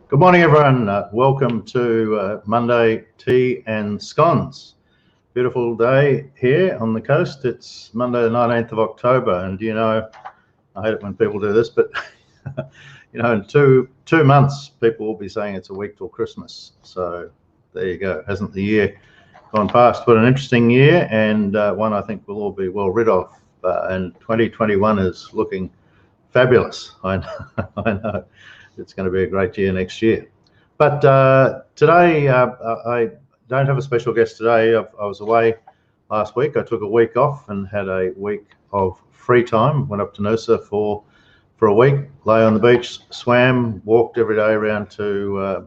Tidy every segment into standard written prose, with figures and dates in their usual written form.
Good morning, everyone. Welcome to Monday Tea and Scones. Beautiful day here on the coast. It's Monday the 19th of October, and I hate it when people do this, but in two months, people will be saying it's a week till Christmas. So there you go. Hasn't the year gone past? What an interesting year, and one I think we'll all be well rid of. And 2021 is looking fabulous. I know it's going to be a great year next year. But today, I don't have a special guest today. I was away last week. I took a week off and had a week of free time. Went up to Noosa for a week, lay on the beach, swam, walked every day around to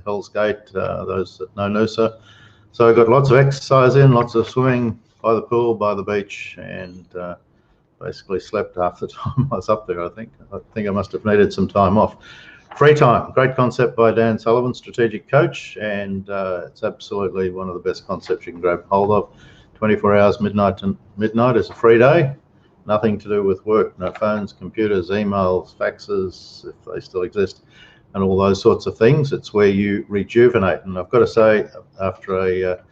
Hell's Gate, those that know Noosa. So I got lots of exercise in, lots of swimming by the pool, by the beach, and basically slept half the time I was up there. I think I must have needed some time off. Free time, great concept by Dan Sullivan, strategic coach, and it's absolutely one of the best concepts you can grab hold of. 24 hours, midnight to midnight is a free day. Nothing to do with work, no phones, computers, emails, faxes, if they still exist, and all those sorts of things. It's where you rejuvenate. And I've got to say, after a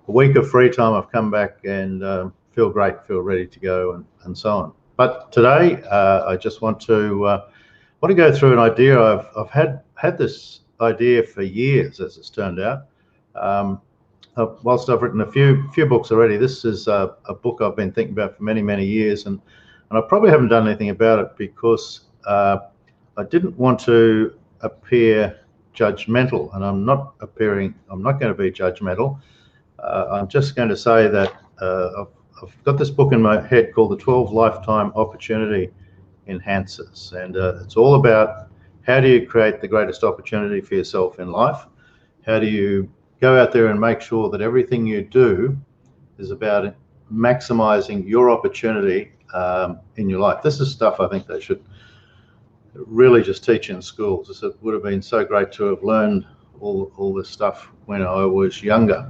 week of free time, I've come back and feel great, feel ready to go, and so on. But today, I just want to go through an idea. I've had this idea for years, as it's turned out. Whilst I've written a few books already, this is a book I've been thinking about for many years, and I probably haven't done anything about it because I didn't want to appear judgmental, and I'm not going to be judgmental. I'm just going to say that I've got this book in my head called The 12 Lifetime Opportunity Enhancers, and it's all about how do you create the greatest opportunity for yourself in life. How do you go out there and make sure that everything you do is about maximizing your opportunity in your life. This is stuff I think they should really just teach in schools. It would have been so great to have learned all this stuff when I was younger.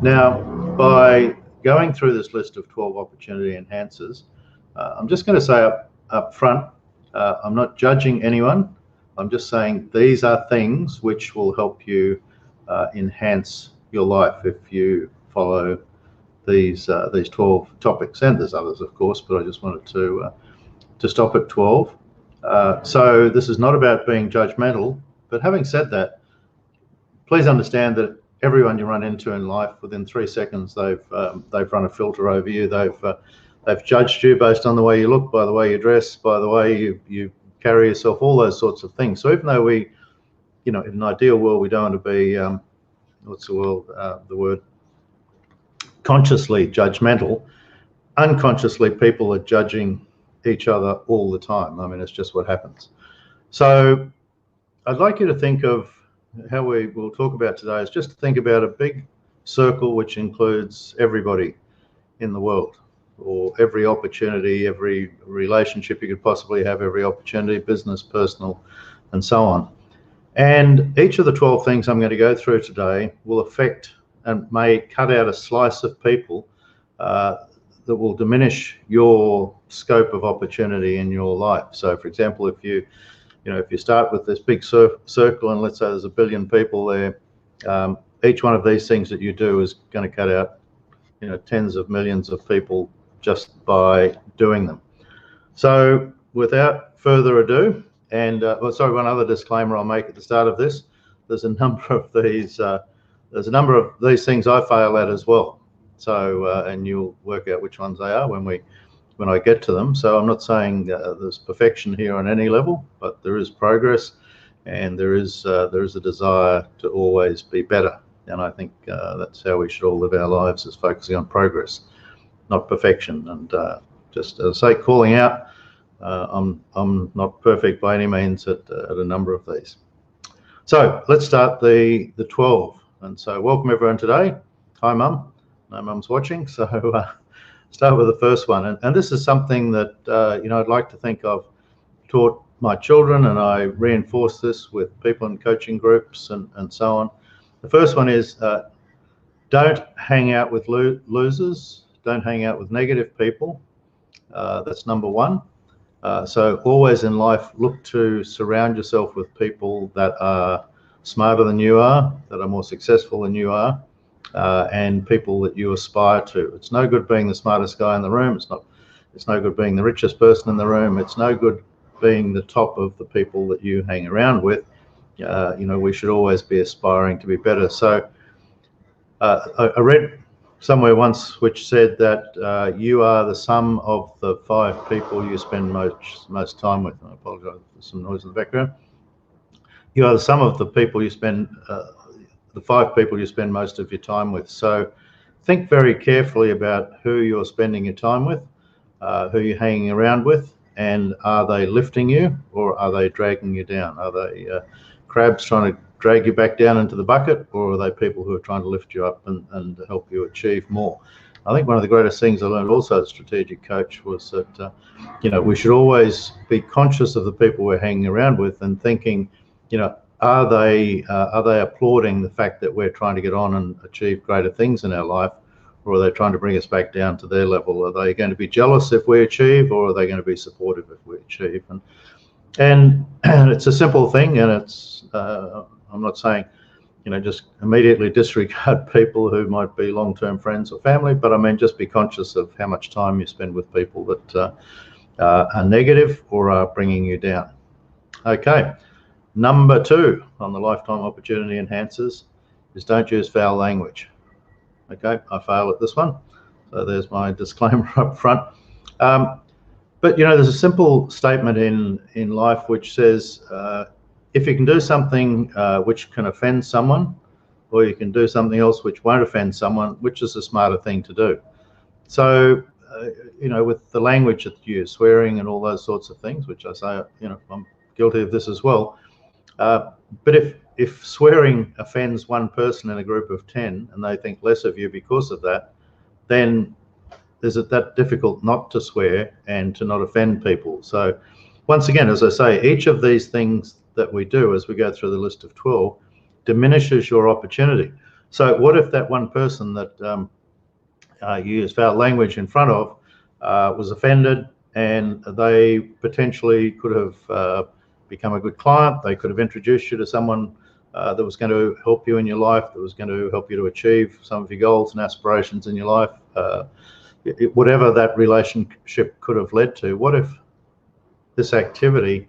Now, by going through this list of 12 opportunity enhancers, I'm just going to say up front, I'm not judging anyone. I'm just saying these are things which will help you enhance your life if you follow these 12 topics. And there's others, of course, but I just wanted to stop at 12. So this is not about being judgmental. But having said that, please understand that everyone you run into in life, within 3 seconds, they've run a filter over you. They've judged you based on the way you look, by the way you dress, by the way you carry yourself, all those sorts of things. So even though we, in an ideal world, we don't want to be, the word, consciously judgmental, unconsciously people are judging each other all the time. I mean, it's just what happens. So I'd like you to think of how we will talk about today is just to think about a big circle which includes everybody in the world, or every opportunity, every relationship you could possibly have, every opportunity, business, personal, and so on. And each of the 12 things I'm going to go through today will affect and may cut out a slice of people that will diminish your scope of opportunity in your life. So, for example, if you start with this big circle and let's say there's 1 billion people there, each one of these things that you do is going to cut out, tens of millions of people just by doing them. So without further ado, and one other disclaimer I'll make at the start of this: there's a number of these things I fail at as well. So and you'll work out which ones they are when I get to them. So I'm not saying there's perfection here on any level, but there is progress, and there is a desire to always be better. And I think that's how we should all live our lives, is focusing on progress, not perfection. And just as I say, calling out, I'm not perfect by any means at a number of these. So let's start the 12. And so welcome everyone today. Hi, Mum. No Mum's watching. So start with the first one. And this is something that, I'd like to think I've taught my children, and I reinforce this with people in coaching groups and so on. The first one is don't hang out with losers. Don't hang out with negative people. That's number one. So always in life, look to surround yourself with people that are smarter than you are, that are more successful than you are, and people that you aspire to. It's no good being the smartest guy in the room. It's no good being the richest person in the room. It's no good being the top of the people that you hang around with. We should always be aspiring to be better. So I read somewhere once which said that you are the sum of the 5 people you spend most time with. I apologise for some noise in the background. You are the sum of the people you spend, the 5 people you spend most of your time with. So think very carefully about who you're spending your time with, who you're hanging around with, and are they lifting you or are they dragging you down? Are they crabs trying to drag you back down into the bucket, or are they people who are trying to lift you up and help you achieve more? I think one of the greatest things I learned also as strategic coach was that we should always be conscious of the people we're hanging around with and thinking, are they applauding the fact that we're trying to get on and achieve greater things in our life, or are they trying to bring us back down to their level? Are they going to be jealous if we achieve, or are they going to be supportive if we achieve? And it's a simple thing, and it's I'm not saying just immediately disregard people who might be long-term friends or family, but I mean just be conscious of how much time you spend with people that are negative or are bringing you down. Okay, number 2 on the lifetime opportunity enhancers is don't use foul language. Okay, I fail at this one, so there's my disclaimer up front. But there's a simple statement in life which says, if you can do something which can offend someone, or you can do something else which won't offend someone, which is the smarter thing to do? So, with the language that you use, swearing and all those sorts of things, which I say, I'm guilty of this as well. But if swearing offends one person in a group of 10 and they think less of you because of that, then is it that difficult not to swear and to not offend people? So once again, as I say, each of these things that we do as we go through the list of 12 diminishes your opportunity. So what if that one person that you use foul language in front of was offended, and they potentially could have become a good client? They could have introduced you to someone that was going to help you in your life, that was going to help you to achieve some of your goals and aspirations in your life. Whatever that relationship could have led to, what if this activity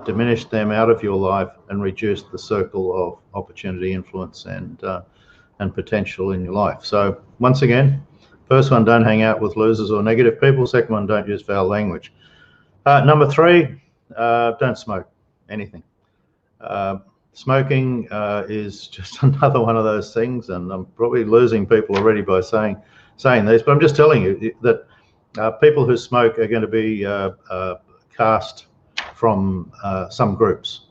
diminished them out of your life and reduced the circle of opportunity, influence, and potential in your life? So once again, first one, don't hang out with losers or negative people. Second one, don't use foul language. Number 3, don't smoke anything. Smoking is just another one of those things, and I'm probably losing people already by saying these, but I'm just telling you that people who smoke are going to be cast from some groups,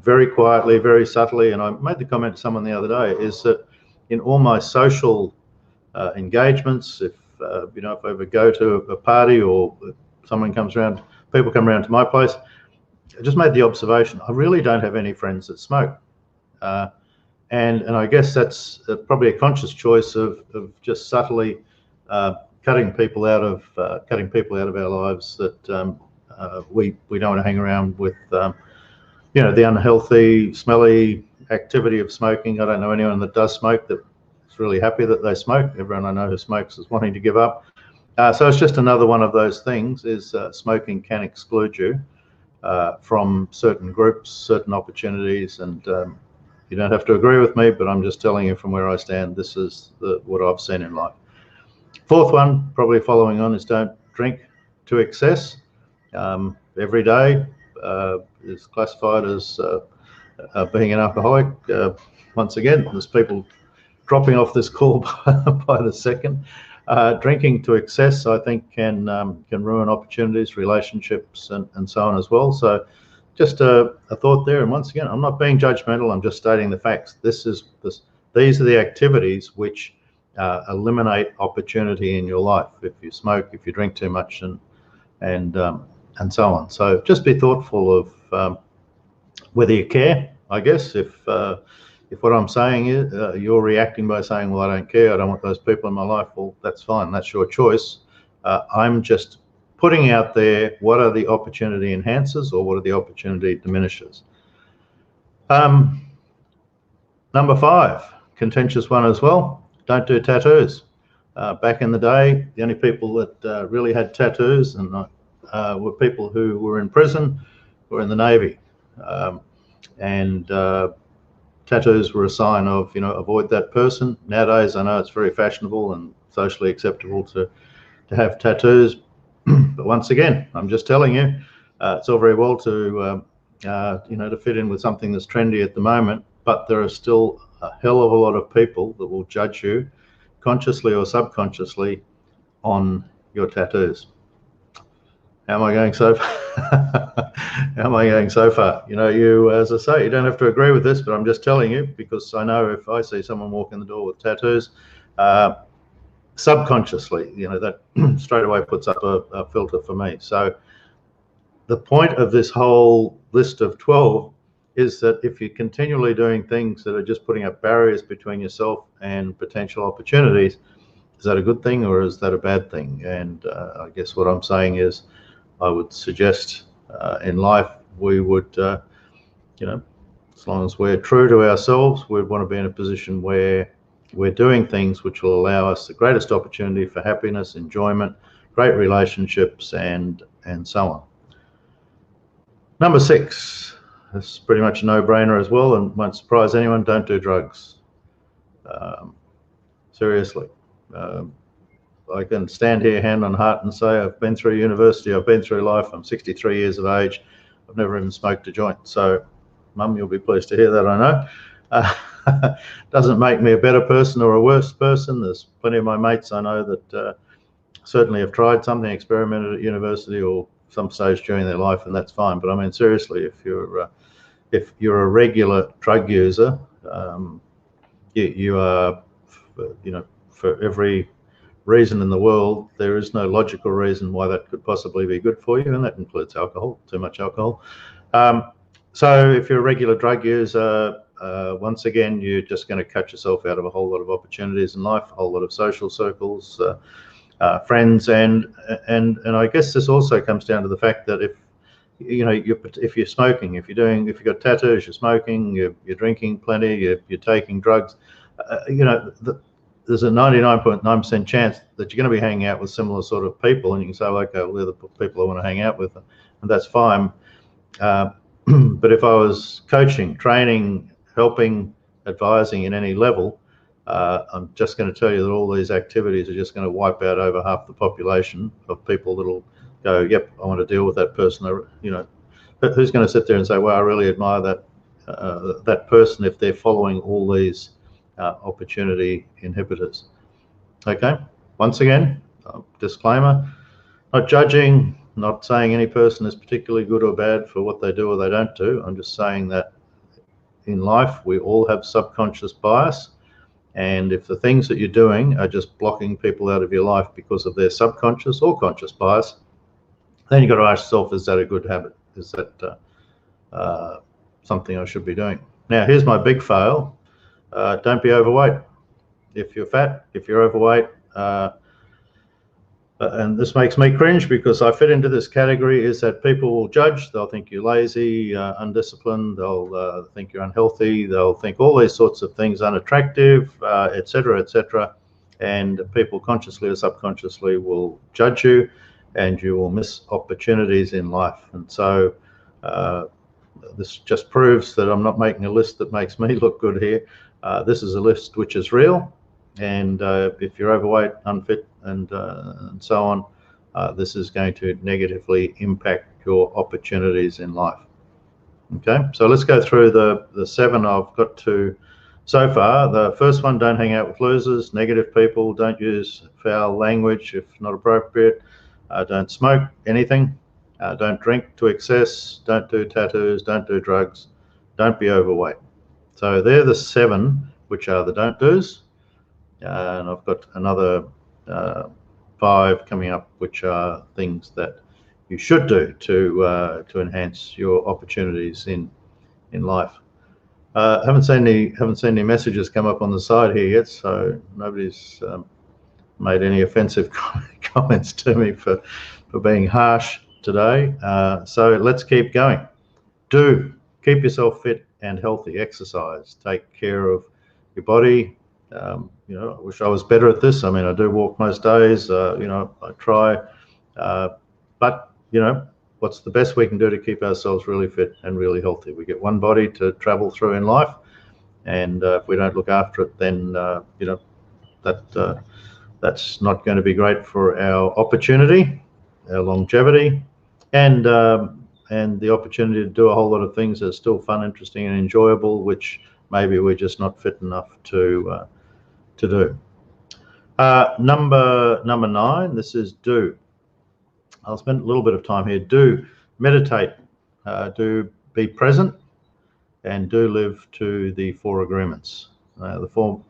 very quietly, very subtly. And I made the comment to someone the other day, is that in all my social engagements, if I ever go to a party or someone comes around, people come around to my place, I just made the observation, I really don't have any friends that smoke. And I guess that's probably a conscious choice of just subtly cutting people out of our lives that we don't want to hang around with. The unhealthy, smelly activity of smoking. I don't know anyone that does smoke that is really happy that they smoke. Everyone I know who smokes is wanting to give up. So it's just another one of those things. Is smoking can exclude you from certain groups, certain opportunities, and you don't have to agree with me, but I'm just telling you from where I stand, this is what I've seen in life. 4th one, probably following on, is don't drink to excess. Every day is classified as being an alcoholic. Once again, there's people dropping off this call by the second. Drinking to excess, I think, can ruin opportunities, relationships, and so on as well. So just a thought there. And once again, I'm not being judgmental. I'm just stating the facts. These are the activities which eliminate opportunity in your life. If you smoke, if you drink too much, and so on. So just be thoughtful of whether you care. I guess if what I'm saying is you're reacting by saying, well, I don't care, I don't want those people in my life, well, that's fine, that's your choice. I'm just putting out there what are the opportunity enhancers or what are the opportunity diminishers. Number 5, contentious one as well, don't do tattoos. Back in the day, the only people that really had tattoos were people who were in prison or in the Navy. Tattoos were a sign of, avoid that person. Nowadays, I know it's very fashionable and socially acceptable to have tattoos. But once again, I'm just telling you, it's all very well to, to fit in with something that's trendy at the moment, but there are still a hell of a lot of people that will judge you consciously or subconsciously on your tattoos. How am I going so far? How am I going so far? As I say, you don't have to agree with this, but I'm just telling you because I know if I see someone walk in the door with tattoos, subconsciously, that straight away puts up a filter for me. So the point of this whole list of 12 is that if you're continually doing things that are just putting up barriers between yourself and potential opportunities, is that a good thing or is that a bad thing? And I guess what I'm saying is I would suggest in life we would, as long as we're true to ourselves, we'd want to be in a position where we're doing things which will allow us the greatest opportunity for happiness, enjoyment, great relationships, and so on. Number 6, this is pretty much a no-brainer as well and won't surprise anyone, don't do drugs. Seriously. I can stand here hand on heart and say I've been through university, I've been through life, I'm 63 years of age, I've never even smoked a joint. So, Mum, you'll be pleased to hear that, I know. Doesn't make me a better person or a worse person. There's plenty of my mates I know that certainly have tried something, experimented at university or some stage during their life, and that's fine. But I mean, seriously, if you're a regular drug user, you are, for every reason in the world, there is no logical reason why that could possibly be good for you, and that includes alcohol, too much alcohol. So if you're a regular drug user, once again, you're just going to cut yourself out of a whole lot of opportunities in life, a whole lot of social circles, friends, and I guess this also comes down to the fact that if you're smoking, if you've got tattoos, you're smoking, you're drinking plenty, you're taking drugs, there's a 99.9% chance that you're going to be hanging out with similar sort of people, and you can say, okay, well, they're the people I want to hang out with, and that's fine. But if I was coaching, training, helping, advising in any level, I'm just going to tell you that all these activities are just going to wipe out over half the population of people that'll go, yep, I want to deal with that person. But who's going to sit there and say, well, I really admire that person if they're following all these opportunity inhibitors? Okay, once again, disclaimer, not judging, not saying any person is particularly good or bad for what they do or they don't do. I'm just saying that in life we all have subconscious bias, and if the things that you're doing are just blocking people out of your life because of their subconscious or conscious bias, then you've got to ask yourself, is that a good habit? Is that something I should be doing? Now, here's my big fail. Don't be overweight. If you're fat, if you're overweight, and this makes me cringe because I fit into this category, is that people will judge. They'll think you're lazy, undisciplined. They'll think you're unhealthy. They'll think all these sorts of things, unattractive, etc., etc. And people consciously or subconsciously will judge you, and you will miss opportunities in life. And so this just proves that I'm not making a list that makes me look good here. This is a list which is real, and if you're overweight, unfit, and so on, this is going to negatively impact your opportunities in life. Okay, so let's go through the 7 I've got to so far. The first one, don't hang out with losers, negative people, don't use foul language if not appropriate, don't smoke anything, don't drink to excess, don't do tattoos, don't do drugs, don't be overweight. So they're the 7 which are the don't do's, and I've got another 5 coming up which are things that you should do to enhance your opportunities in life. Haven't seen any messages come up on the side here yet, so nobody's made any offensive comments to me for being harsh today. So let's keep going. Do keep yourself fit and healthy. Exercise. Take care of your body. You know, I wish I was better at this. I mean, I do walk most days. You know, I try. But, you know, what's the best we can do to keep ourselves really fit and really healthy? We get one body to travel through in life, and if we don't look after it, then, you know, that's not going to be great for our opportunity, our longevity, and the opportunity to do a whole lot of things that are still fun, interesting, and enjoyable, which maybe we're just not fit enough to do. Number 9. This is do. I'll spend a little bit of time here. Do meditate. Do be present, and do live to the 4 agreements. The four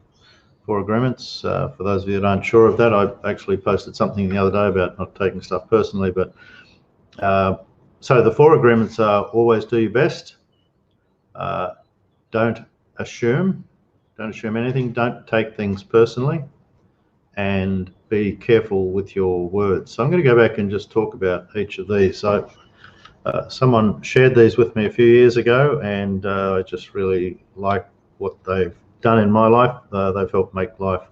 agreements. For those of you that aren't sure of that, I actually posted something the other day about not taking stuff personally. But so the 4 agreements are: always do your best. Don't assume. Don't assume anything. Don't take things personally. And be careful with your words. So I'm going to go back and just talk about each of these. So someone shared these with me a few years ago, and I just really like what they've done in my life. They've helped make life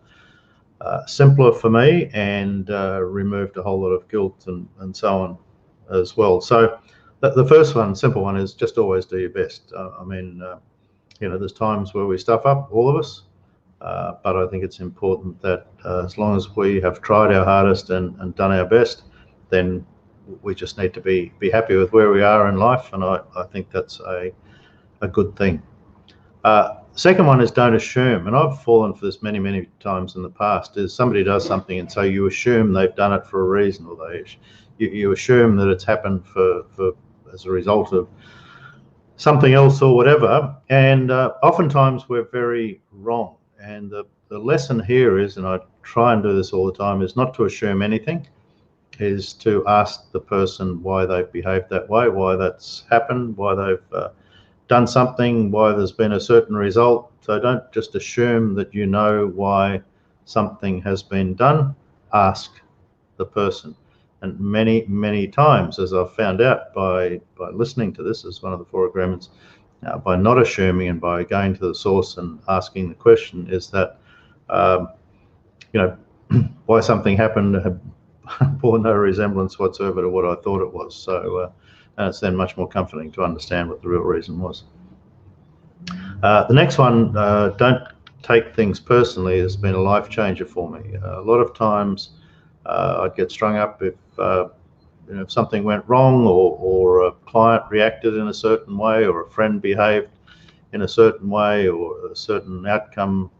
simpler for me, and removed a whole lot of guilt and so on as well. So the first one, simple one, is just always do your best. I mean, you know, there's times where we stuff up, all of us. But I think it's important that as long as we have tried our hardest and done our best, then we just need to be happy with where we are in life, and I think that's a good thing. Second one is don't assume, and I've fallen for this many times in the past. Is somebody does something and so you assume they've done it for a reason, or you assume that it's happened for as a result of something else or whatever, and oftentimes we're very wrong. And the lesson here is, and I try and do this all the time, is not to assume anything, is to ask the person why they've behaved that way, why that's happened, why they've done something, why there's been a certain result. So don't just assume that you know why something has been done. Ask the person. And many times, as I've found out by listening to this as one of the 4 agreements, by not assuming and by going to the source and asking the question, is that you know, why something happened bore no resemblance whatsoever to what I thought it was. So and it's then much more comforting to understand what the real reason was. The next one, don't take things personally, has been a life changer for me. A lot of times I'd get strung up if you know, if something went wrong, or a client reacted in a certain way, or a friend behaved in a certain way, or a certain outcome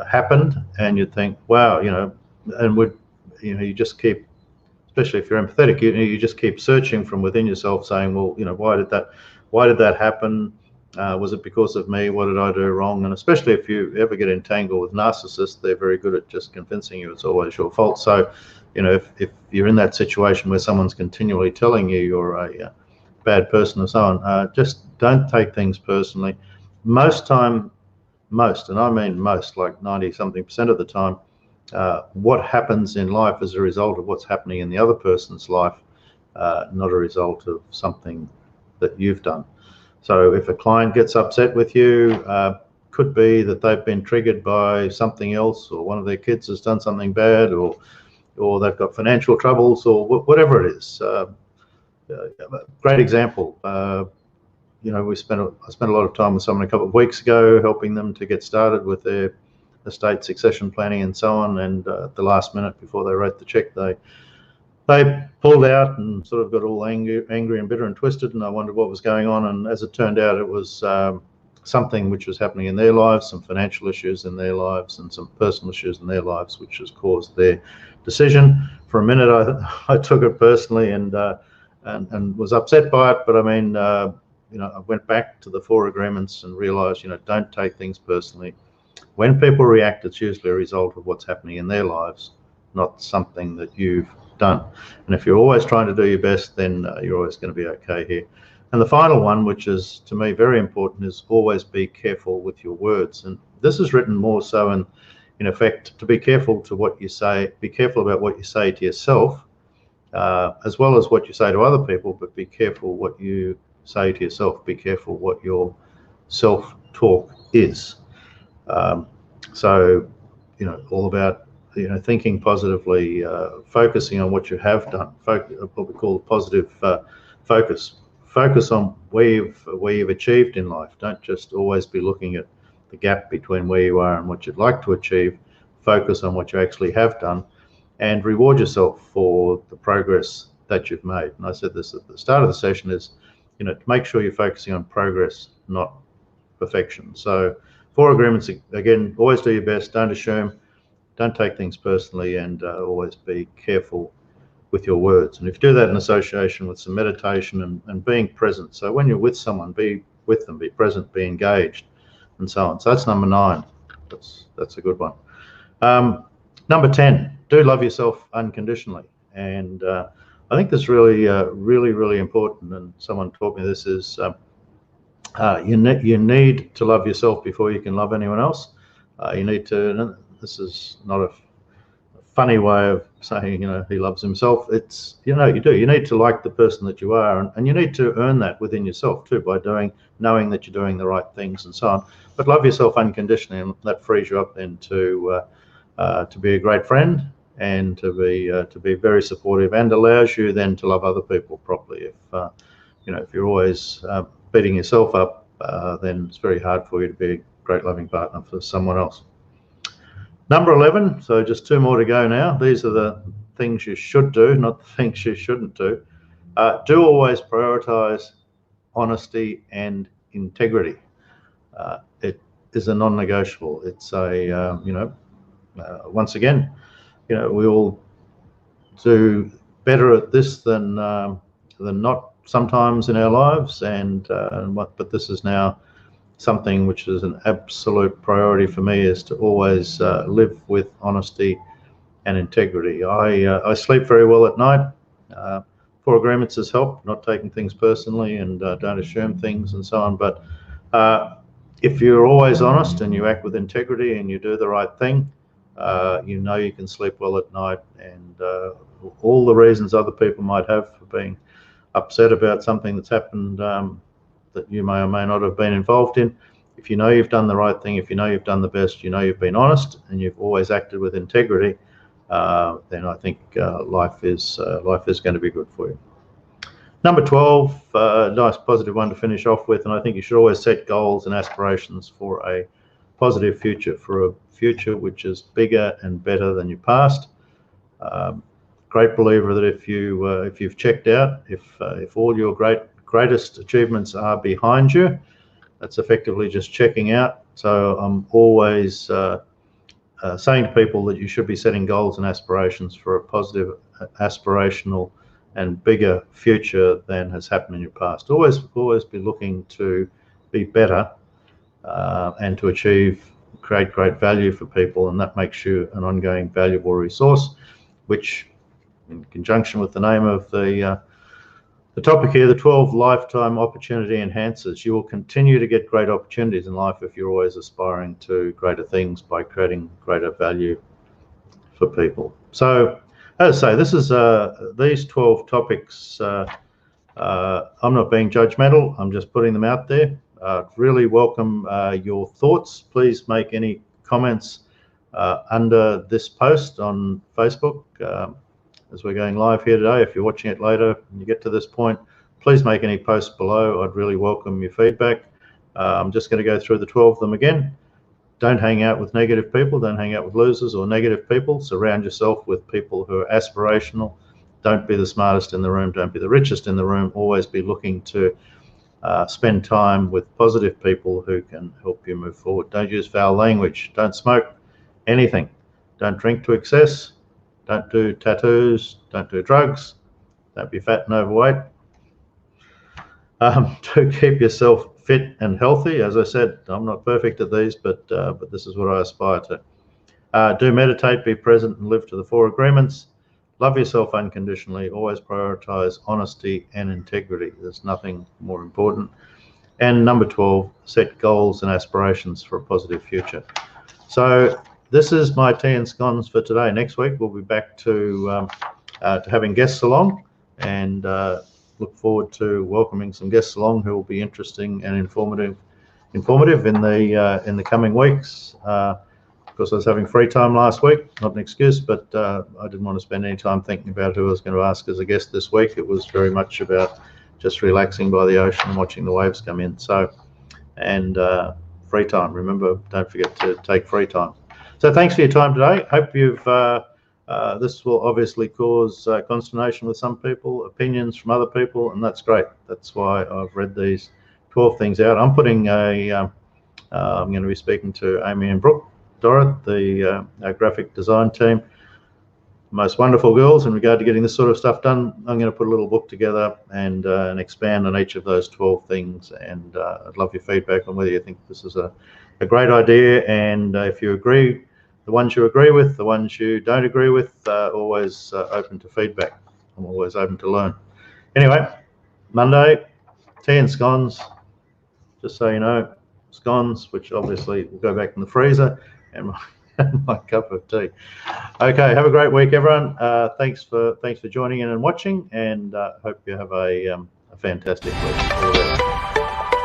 happened, and you'd think, wow, you know, and you just keep, especially if you're empathetic, you just keep searching from within yourself, saying, well, you know, why did that happen? Was it because of me? What did I do wrong? And especially if you ever get entangled with narcissists, they're very good at just convincing you it's always your fault. So, you know, if you're in that situation where someone's continually telling you you're a bad person or so on, just don't take things personally. Most, and I mean most, like 90-something% of the time, what happens in life is a result of what's happening in the other person's life, not a result of something that you've done. So if a client gets upset with you, could be that they've been triggered by something else, or one of their kids has done something bad, or they've got financial troubles, or whatever it is. Great example. You know, I spent a lot of time with someone a couple of weeks ago, helping them to get started with their estate succession planning and so on. And at the last minute, before they wrote the check, they pulled out and sort of got all angry and bitter and twisted. And I wondered what was going on. And as it turned out, it was something which was happening in their lives, some financial issues in their lives, and some personal issues in their lives, which has caused their decision. For a minute, I took it personally and was upset by it. But I mean, you know, I went back to the 4 agreements and realized, you know, don't take things personally. When people react, it's usually a result of what's happening in their lives, not something that you've done. And if you're always trying to do your best, then you're always going to be okay here. And the final one, which is to me very important, is always be careful with your words. And this is written more so in effect, to be careful to what you say, be careful about what you say to yourself, as well as what you say to other people, but be careful what you say to yourself. Be careful what your self-talk is. So, all about, thinking positively, focusing on what you have done, what we call positive focus. Focus on where you've achieved in life. Don't just always be looking at the gap between where you are and what you'd like to achieve. Focus on what you actually have done and reward yourself for the progress that you've made. And I said this at the start of the session is, to make sure you're focusing on progress, not perfection. So 4 agreements, again, always do your best, don't assume, don't take things personally, and always be careful with your words. And if you do that in association with some meditation and being present, so when you're with someone, be with them, be present, be engaged, and so on. So that's number 9. That's a good one. Number 10, do love yourself unconditionally. And I think that's really, really important. And someone taught me this is you need to love yourself before you can love anyone else. You need to. This is not a funny way of saying, he loves himself. It's, you do. You need to like the person that you are, and you need to earn that within yourself too by knowing that you're doing the right things and so on. But love yourself unconditionally, and that frees you up then to be a great friend and to be very supportive, and allows you then to love other people properly. If you're always beating yourself up, then it's very hard for you to be a great loving partner for someone else. Number 11, so just 2 more to go now. These are the things you should do, not the things you shouldn't do. Do always prioritize honesty and integrity. It is a non-negotiable. It's a, once again, we all do better at this than not sometimes in our lives, but this is now something which is an absolute priority for me, is to always live with honesty and integrity. I sleep very well at night. 4 agreements has helped, not taking things personally and don't assume things and so on. But if you're always honest and you act with integrity and you do the right thing, you can sleep well at night. And all the reasons other people might have for being upset about something that's happened that you may or may not have been involved in, if you know you've done the right thing, if you know you've done the best, you've been honest and you've always acted with integrity, then I think life is going to be good for you. Number 12, nice positive one to finish off with, and I think you should always set goals and aspirations for a positive future, for a future which is bigger and better than your past. Great believer that if you've checked out, if all your greatest achievements are behind you, that's effectively just checking out. So I'm always saying to people that you should be setting goals and aspirations for a positive, aspirational and bigger future than has happened in your past. Always be looking to be better and to create great value for people, and that makes you an ongoing valuable resource, which, in conjunction with the name of the topic here, the 12 lifetime opportunity enhancers. You will continue to get great opportunities in life if you're always aspiring to greater things by creating greater value for people. So, as I say, this is these 12 topics. I'm not being judgmental. I'm just putting them out there. Really welcome your thoughts. Please make any comments under this post on Facebook. As we're going live here today, if you're watching it later and you get to this point, please make any posts below. I'd really welcome your feedback. I'm just going to go through the 12 of them again. Don't hang out with negative people. Don't hang out with losers or negative people. Surround yourself with people who are aspirational. Don't be the smartest in the room. Don't be the richest in the room. Always be looking to spend time with positive people who can help you move forward. Don't use foul language. Don't smoke anything. Don't drink to excess. Don't do tattoos, don't do drugs, don't be fat and overweight. To keep yourself fit and healthy. As I said, I'm not perfect at these, but this is what I aspire to. Do meditate, be present, and live to the 4 agreements. Love yourself unconditionally. Always prioritize honesty and integrity. There's nothing more important. And number 12, set goals and aspirations for a positive future. So this is my tea and scones for today. Next week we'll be back to to having guests along, and look forward to welcoming some guests along who will be interesting and informative in the coming weeks. Because I was having free time last week, not an excuse, but I didn't want to spend any time thinking about who I was going to ask as a guest this week. It was very much about just relaxing by the ocean and watching the waves come in. So, and free time. Remember, don't forget to take free time. So thanks for your time today. Hope you've, this will obviously cause consternation with some people, opinions from other people, and that's great. That's why I've read these 12 things out. I'm putting I'm going to be speaking to Amy and Brooke Dorrit, our graphic design team, most wonderful girls in regard to getting this sort of stuff done. I'm going to put a little book together and expand on each of those 12 things, and I'd love your feedback on whether you think this is a great idea, and if you agree, the ones you agree with, the ones you don't agree with, always open to feedback. I'm always open to learn. Anyway, Monday, tea and scones, just so you know, scones, which obviously will go back in the freezer, and my cup of tea. Okay, have a great week, everyone. Thanks for joining in and watching, and hope you have a fantastic week.